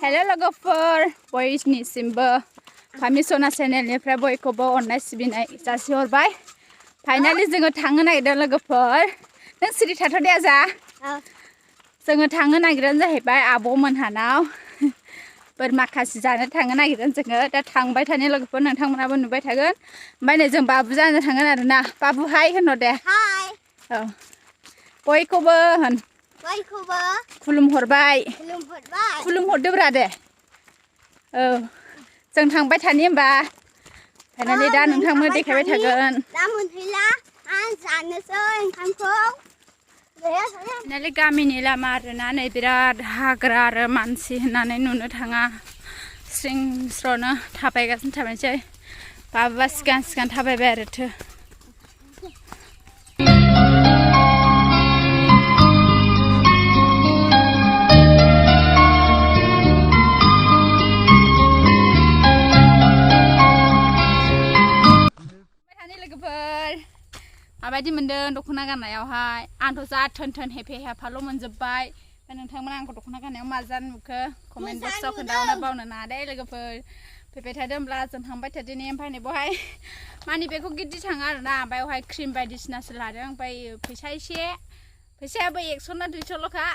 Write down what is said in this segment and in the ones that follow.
Hello logofer, bयनिसिमबो फामिसना चेनेलनिफ्राय बयखौबो अननाय सिबिनाय जासिहरबाय। फाइनालि जोङो थांनो नागिरदों लोगोफोर। नों सिरि थाथ' दे आजा। जोङो थांनो नागिरनायानो जाहैबाय आब'मोनहानाव बोरमा खासि जानो थांनो नागिरदों जोङो। दा थांबाय थानाय लोगोफोर नोंथांमोनाबो नुबाय थागोन। ओमफ्राय नै जों बाबु जानो थांगोन आरोना। बाबु हाय होनहर दे। हाय। औ। बयखौबो होन। बयखौबो खुलुमहरबाय। खुलुमहरबाय। खुलुमहरदोब्रा दे। औ जों थांबाय थानि होमबा। फाइनालि दा जों नोंथांनो थांबाय देखायबाय थानि थागोन। दा मोनहैला आं जानोसै ओंखामखौ। फाइनालि गामिनि लामा आरोना नै बिराद हाग्रा आरो मानसि होननानै नुनो थाङा। स्रिं स्र'नो थाबायगासिनो थाबायनोसै। बाबुआ सिगां सिगां थाबायबाय आरोथो। लोगोफोर माबायदि मोनदों दख'ना गाननायावहाय? आंथ' जा थोन थोन हेफे हेफाल' मोनजोब्बाय। ओमफ्राय नोंथांमोना आंखौ दख'ना गाननायाव मा जानो नुखो कमेन्ट बक्सआव खोन्थाहरनो बावनो नाङा दे लोगोफोर। फैबाय थादों होमब्ला जों थांबाय थादोनि। ओमफ्राय नै बेवहाय मानि बेखौ गिदिर थाङा आरोना। ओमफ्राय बेवहाय क्रिम बायदिसिनासो लादों। ओमफ्राय फैसा एसे फैसायाबो 100 ना 200ल'खा।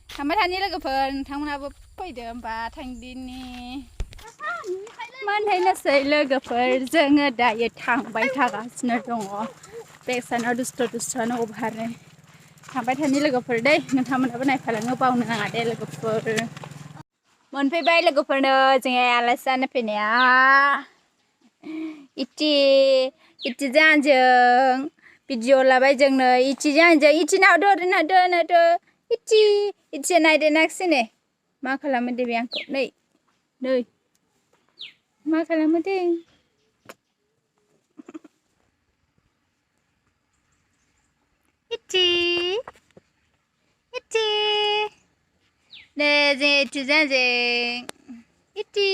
थांबाय थानि लोगोफोर नोंथांमोनाबो फैदो होमबा थांदिनि। मोनहैनोसै लोगोफोर जोङो दायो थांबाय थागासिनो दङ। बेगसानाव दुस्थ'नो अभारनो थांबाय थानि लोगोफोर दै। नोंथांमोनाबो नायफालाङो बावनो नाङा दे लोगोफोर। मोनफैबाय लोगोफोरनो जोंहा आलासि जानो फैनाया। इथिजों आंजों भिडिअ लाबाय जोंनो। इथिजों आंजों इथिनाव नायदो इथिया नायदो नागसिनो मा खालामो दे बे आंखौ नै मा खालामो दे। इथि दे जों इथिजों आंजों इथि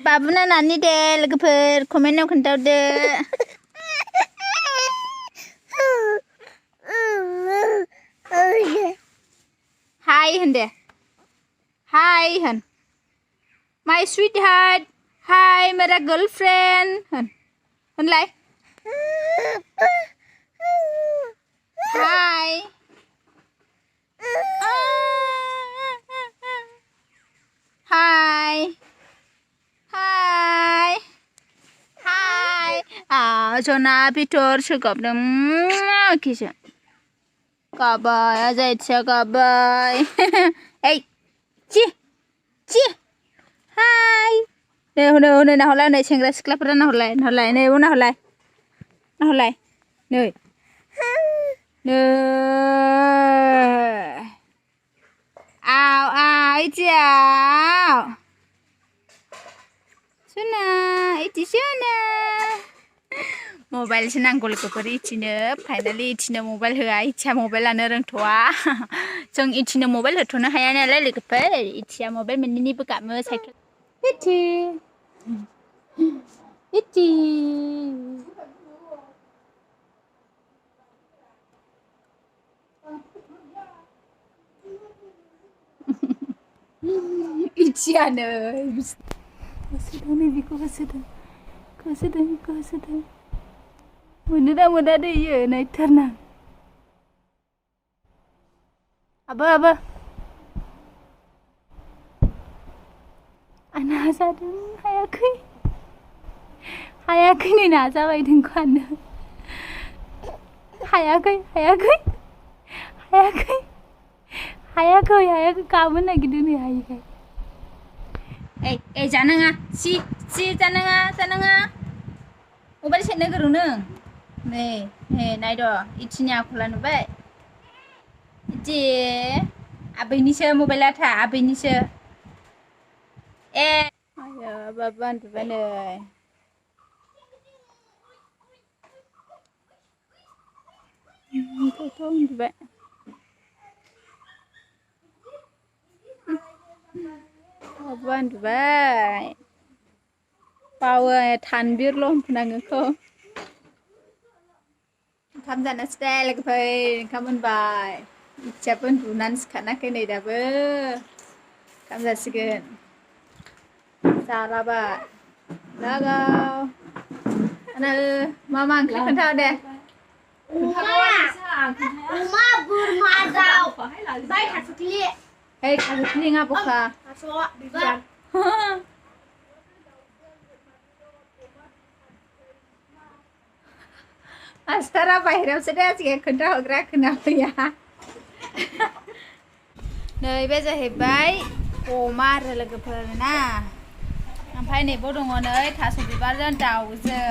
बाबु ना नानि दे लोगोफोर कमेन्टआव खोन्थाहरदो। हाय होन दे। हाय होन। माय स्वीट हार्ट। हाय मेरा गर्लफ्रेंड होनलाय। हाय हाय हाय हाय सना बिथर सोगाबदों किसो गाबाय आजा इथिया गाबाय। ओइ ची हाय नै हनै नाहरलाय नै सेंग्रा सिख्लाफोरा नाहरलाय नै नाहरलाय नै आव इथिया सना इथि सना मबाइलसो नांगौ लोगोफोर इथिनो। फाइनालि इथिनो मबाइल होआ। इथिया मबाइल लानो रोंथ'वा। जों इथिनो मबाइल होथ'नो हाया नालाय लोगोफोर। इथिया मबाइल मोननैनिबो गाबो साइकेल इथि इथियानो होसोदों नैबेखौ होसोदों मोनोना मोना दै इयो नायथारनां। आबो आं नाजादों हायाखै नै नाजाबायदों खानो हायाखै गाबनो नागिरदों नै हायैखाय। ए जानाङा सि जानाङा मबाइल सेरनो गोरों नों। नै नायद' इथिनि आखला नुबाय इथि आबैनिसो मबाइला था आबैनिसो ए आयो बाबा उन्दुबाय नै गथ' उन्दुबाय बाबा उन्दुबाय बावो थानबिरल' उन्दुनाङोखौ ओंखाम जानोसै दे लोगोफोर ओंखाम मोनबाय इथियाबो उन्दुनानै सिखाराखै नै दाबो ओंखाम जासिगोन जालाबाय लागाव मा ओंख्रि खोन्था दे अमा बोरमा दाउ ओमफ्राय थासुख्लि ओइ थासुख्लि नङा बखा थास' बिबार मास्टारा बाहेरायावसो दे सिगां खोन्थाहरग्रा खोनाफैया नै बे जाहैबाय अमा आरो लोगोफोर ना ओमफ्राय नैबाव दङ नै थास' बिबारजों दाउजों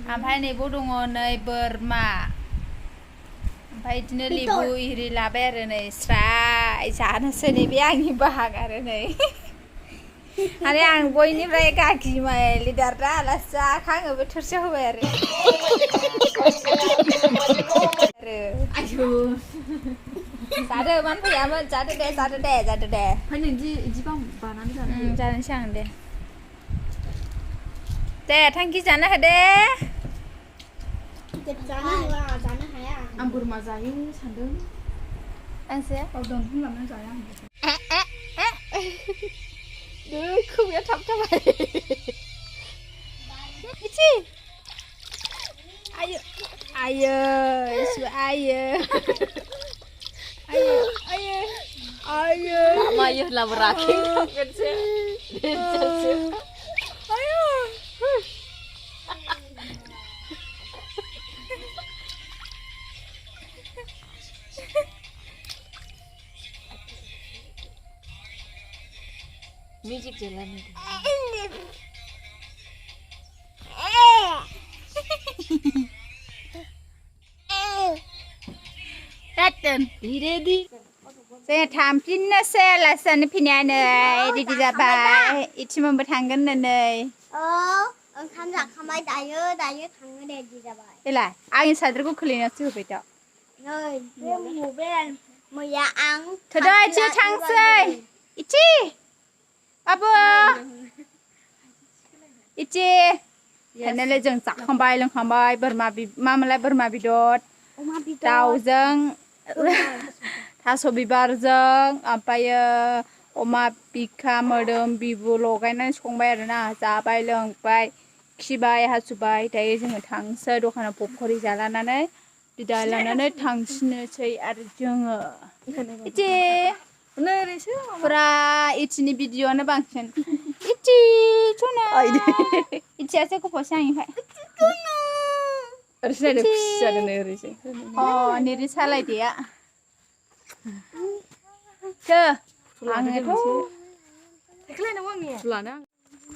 ओमफ्राय नैबाव दङ नै बोरमा ओमफ्राय बिदिनो लेबु इरि लाबाय आरो नै स्राय जानोसै नैबे आंनि बाहाग आरो नै आरो आं बयनिफ्राय गागि माय लिडार दा आलासि जाखाङोबो थोरसियाव होबाय आरो आयु जादो मानो फैयामोन जादो दे ओमफ्राय नोंदि इदि बानानै जानोसै आं दे थांखि जानो होदे जानो हाया आं बोरमा जायो सानदों आंसो बावदों होनलांनानै जाया आं खोमाया थाबथाबाय इथि आयो आयो आयो आयो आयो आयो मायो लाबोराखै थांगोनसो आयो म्युजिक चलाने धीरे धीरे जों थांफिननोसै आलासि जानो फैनाया नै रेडि जाबाय इथिमोनबो थांगोन नै ओंखाम जाखांबाय दायो थांनो रेडि जाबाय देलाय आंनि साद्रिखौ खोलैनासो होबाय दा नै बे मबाइल मैया आं थोदो इथिं थांसै इथि बाबु इथि थांनायलाय जों जाखांबाय लोंखांबाय बोरमा मामोनलाय बोरमा बेदर अमा बेदर दाउजों थास' बिबारजों ओमफ्रायो अमा बिखा मोदोम बिबु लगायनानै संबाय आरोना जाबाय लोंबाय खिबाय हासुबाय दायो जोङो थांसै दखानाव पकरि जालानानै बिदाय लानानै थांफिननोसै आरो जोङो इथि फुरा इथिनि भिडिअ'आनो बांसिन इथि सना इथियासो गफ'सै आंनिफ्राय ओरैसो नायदो खुसि जादों नै ओरैसो अ नेरि सालायदैया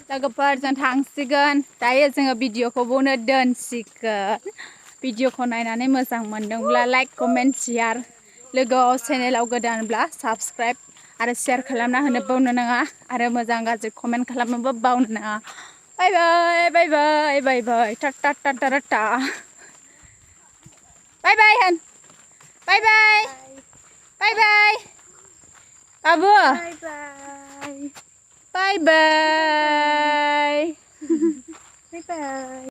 लोगोफोर जों थांसिगोन दायो जोङो भिडिअ'खौ बावनो दोनसिगोन भिडिअ'खौ नायनानै मोजां मोनदोंब्ला लाइक कमेन्ट शेयार लोगोआव चेनेलाव गोदानब्ला साबस्क्राइब आरो शेयार खालामना होनो बावनो नाङा आरो मोजां गाज्रि कमेन्ट खालामनोबो बावनो नाङा बाय बाय बाय बाय बाय बाय टाटा टाटा टाटा बाय बाय होन बाय बाय बाय बाय बाबु बाय बाय बाय बाय